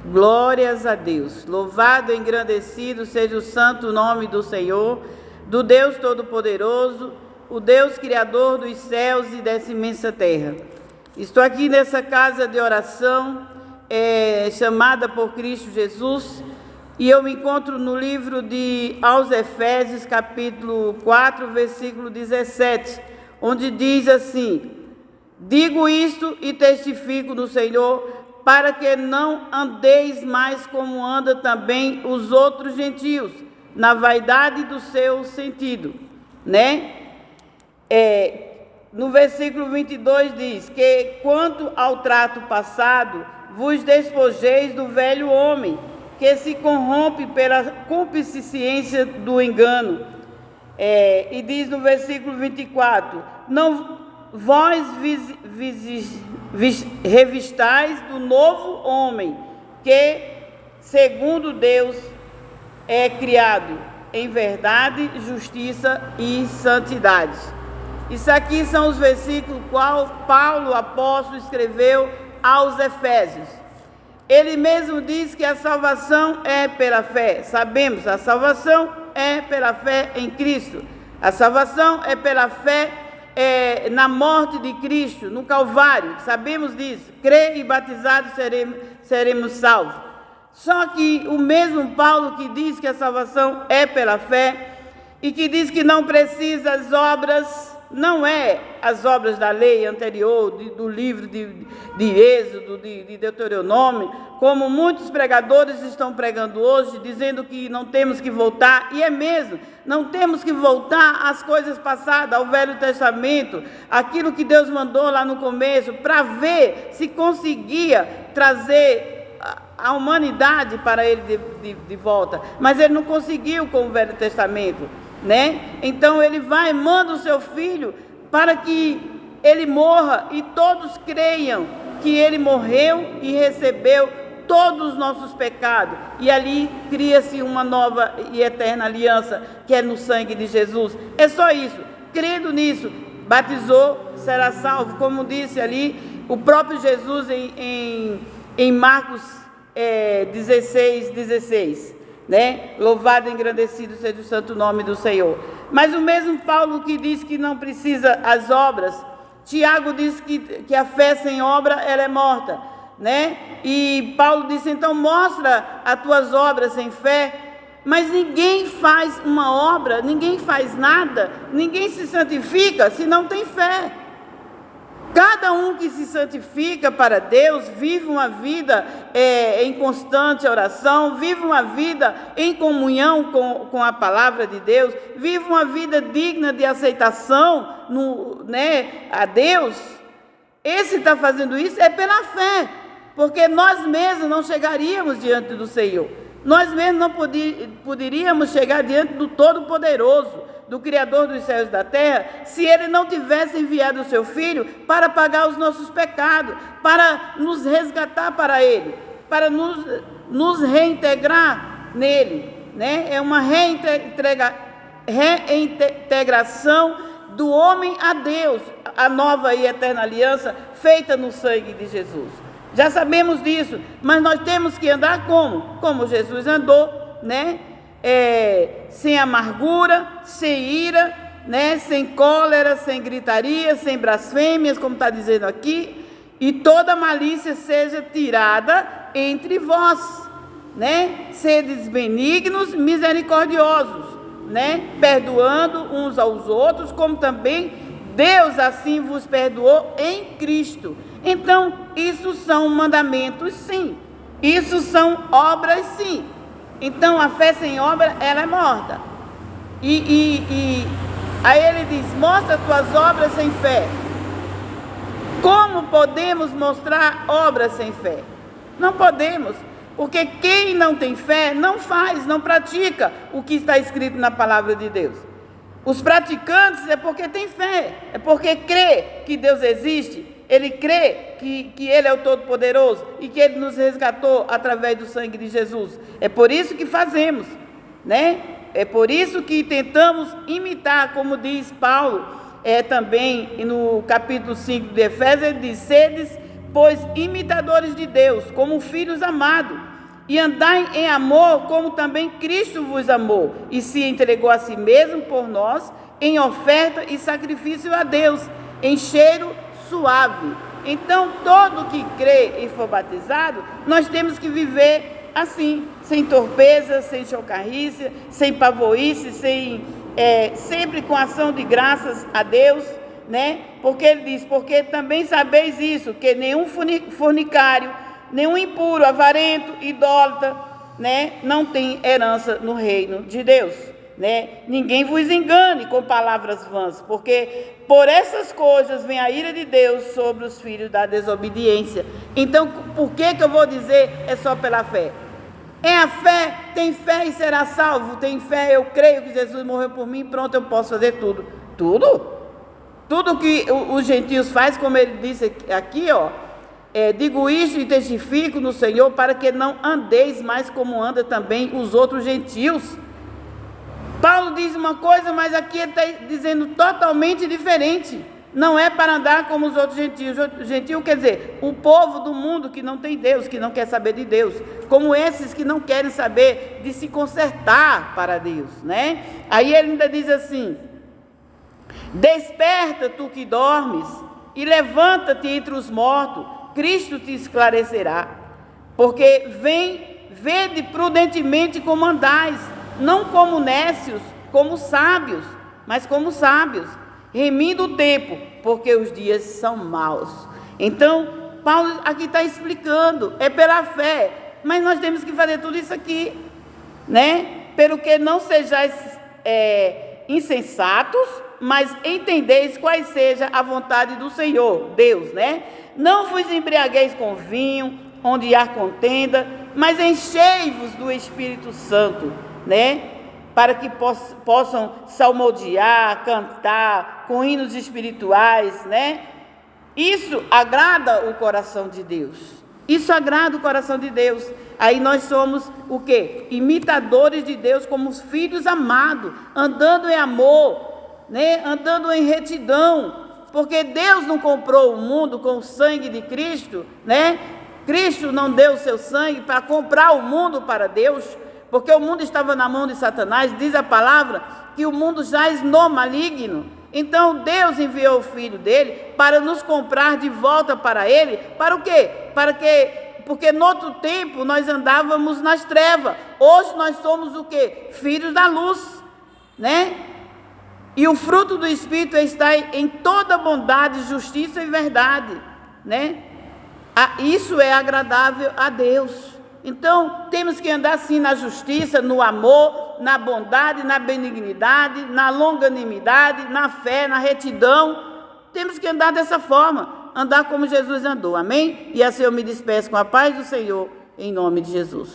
Glórias a Deus. Louvado e engrandecido seja o santo nome do Senhor, do Deus Todo-Poderoso, o Deus Criador dos céus e dessa imensa terra. Estou aqui nessa casa de oração, chamada por Cristo Jesus, e eu me encontro no livro aos Efésios, capítulo 4, versículo 17, onde diz assim: digo isto e testifico no Senhor, para que não andeis mais como anda também os outros gentios, na vaidade do seu sentido, né? No versículo 22 diz que, quanto ao trato passado, vos despojeis do velho homem, que se corrompe pela concupiscência do engano. E diz no versículo 24, não vós revistais do novo homem, que, segundo Deus, é criado em verdade, justiça e santidade. Isso aqui são os versículos qual Paulo, apóstolo, escreveu aos Efésios. Ele mesmo diz que a salvação é pela fé. Sabemos, a salvação é pela fé em Cristo. A salvação é pela fé na morte de Cristo, no Calvário. Sabemos disso. Crê e batizado seremos salvos. Só que o mesmo Paulo que diz que a salvação é pela fé e que diz que não precisa as obras, não é as obras da lei anterior, do livro de Êxodo, de Deuteronômio, como muitos pregadores estão pregando hoje, dizendo que não temos que voltar, e é mesmo, não temos que voltar às coisas passadas, ao Velho Testamento, aquilo que Deus mandou lá no começo, para ver se conseguia trazer a humanidade para ele de volta, mas ele não conseguiu com o Velho Testamento, né? Então ele vai e manda o seu filho para que ele morra e todos creiam que ele morreu e recebeu todos os nossos pecados, e ali cria-se uma nova e eterna aliança, que é no sangue de Jesus. É só isso, crendo nisso, batizou, será salvo, como disse ali o próprio Jesus em Marcos 16, né? Louvado e engrandecido seja o santo nome do Senhor. Mas o mesmo Paulo que diz que não precisa as obras, Tiago diz que a fé sem obra ela é morta, né? E Paulo disse, então mostra as tuas obras sem fé. Mas ninguém faz uma obra, ninguém faz nada, ninguém se santifica se não tem fé. Cada um que se santifica para Deus vive uma vida em constante oração, vive uma vida em comunhão com a palavra de Deus, vive uma vida digna de aceitação a Deus. Esse está fazendo isso é pela fé, porque nós mesmos não chegaríamos diante do Senhor, nós mesmos não poderíamos chegar diante do Todo-Poderoso, do Criador dos céus e da terra, se Ele não tivesse enviado o seu Filho para pagar os nossos pecados, para nos resgatar para Ele, para nos reintegrar nele, né? É uma reintegração do homem a Deus, a nova e eterna aliança feita no sangue de Jesus. Já sabemos disso, mas nós temos que andar como Jesus andou, né? Sem amargura, sem ira, né? Sem cólera, sem gritaria, sem blasfêmias, como está dizendo aqui, e toda malícia seja tirada entre vós, né? Sedes benignos, misericordiosos, né? Perdoando uns aos outros, como também Deus assim vos perdoou em Cristo. Então, isso são mandamentos, sim. Isso são obras, sim. Então, a fé sem obra, ela é morta. Aí ele diz, mostra tuas obras sem fé. Como podemos mostrar obras sem fé? Não podemos, porque quem não tem fé, não faz, não pratica o que está escrito na palavra de Deus. Os praticantes é porque tem fé, é porque crê que Deus existe, ele crê que Ele é o Todo-Poderoso e que Ele nos resgatou através do sangue de Jesus. É por isso que fazemos, né? É por isso que tentamos imitar, como diz Paulo, também no capítulo 5 de Efésios, ele diz, sedes pois imitadores de Deus, como filhos amados, e andai em amor, como também Cristo vos amou, e se entregou a si mesmo por nós, em oferta e sacrifício a Deus, em cheiro suave. Então, todo que crê e for batizado, nós temos que viver assim, sem torpeza, sem chocarrice, sem pavorice, sempre com ação de graças a Deus, né? Porque ele diz, porque também sabeis isso, que nenhum fornicário, nenhum impuro, avarento, idólatra, né, não tem herança no reino de Deus, né? Ninguém vos engane com palavras vãs, porque por essas coisas vem a ira de Deus sobre os filhos da desobediência. Então, por que eu vou dizer é só pela fé? É a fé, tem fé e será salvo, tem fé, eu creio que Jesus morreu por mim, pronto, eu posso fazer tudo. Tudo que os gentios fazem, como ele disse aqui, ó, digo isto e testifico no Senhor, para que não andeis mais como anda também os outros gentios. Paulo diz uma coisa, mas aqui ele está dizendo totalmente diferente. Não é para andar como os outros gentios. Gentio quer dizer, o povo do mundo que não tem Deus, que não quer saber de Deus. Como esses que não querem saber de se consertar para Deus, né? Aí ele ainda diz assim, desperta tu que dormes e levanta-te entre os mortos, Cristo te esclarecerá. Porque vede prudentemente como andais, não como nécios, como sábios, mas como sábios, remindo o tempo, porque os dias são maus. Então, Paulo aqui está explicando, é pela fé, mas nós temos que fazer tudo isso aqui, né? Pelo que não sejais insensatos, mas entendeis quais seja a vontade do Senhor, Deus, né? Não vos embriagueis com vinho, onde há contenda, mas enchei-vos do Espírito Santo, né? Para que possam salmodiar, cantar, com hinos espirituais, né? Isso agrada o coração de Deus. Isso agrada o coração de Deus. Aí nós somos o quê? Imitadores de Deus como os filhos amados, andando em amor, né? Andando em retidão, porque Deus não comprou o mundo com o sangue de Cristo, né? Cristo não deu o seu sangue para comprar o mundo para Deus, porque o mundo estava na mão de Satanás. Diz a palavra que o mundo jaz no maligno. Então Deus enviou o Filho dele para nos comprar de volta para ele. Para o quê? Porque no outro tempo nós andávamos nas trevas. Hoje nós somos o quê? Filhos da luz, né? E o fruto do Espírito está em toda bondade, justiça e verdade, né? Isso é agradável a Deus. Então, temos que andar assim na justiça, no amor, na bondade, na benignidade, na longanimidade, na fé, na retidão. Temos que andar dessa forma, andar como Jesus andou, amém? E assim eu me despeço com a paz do Senhor, em nome de Jesus.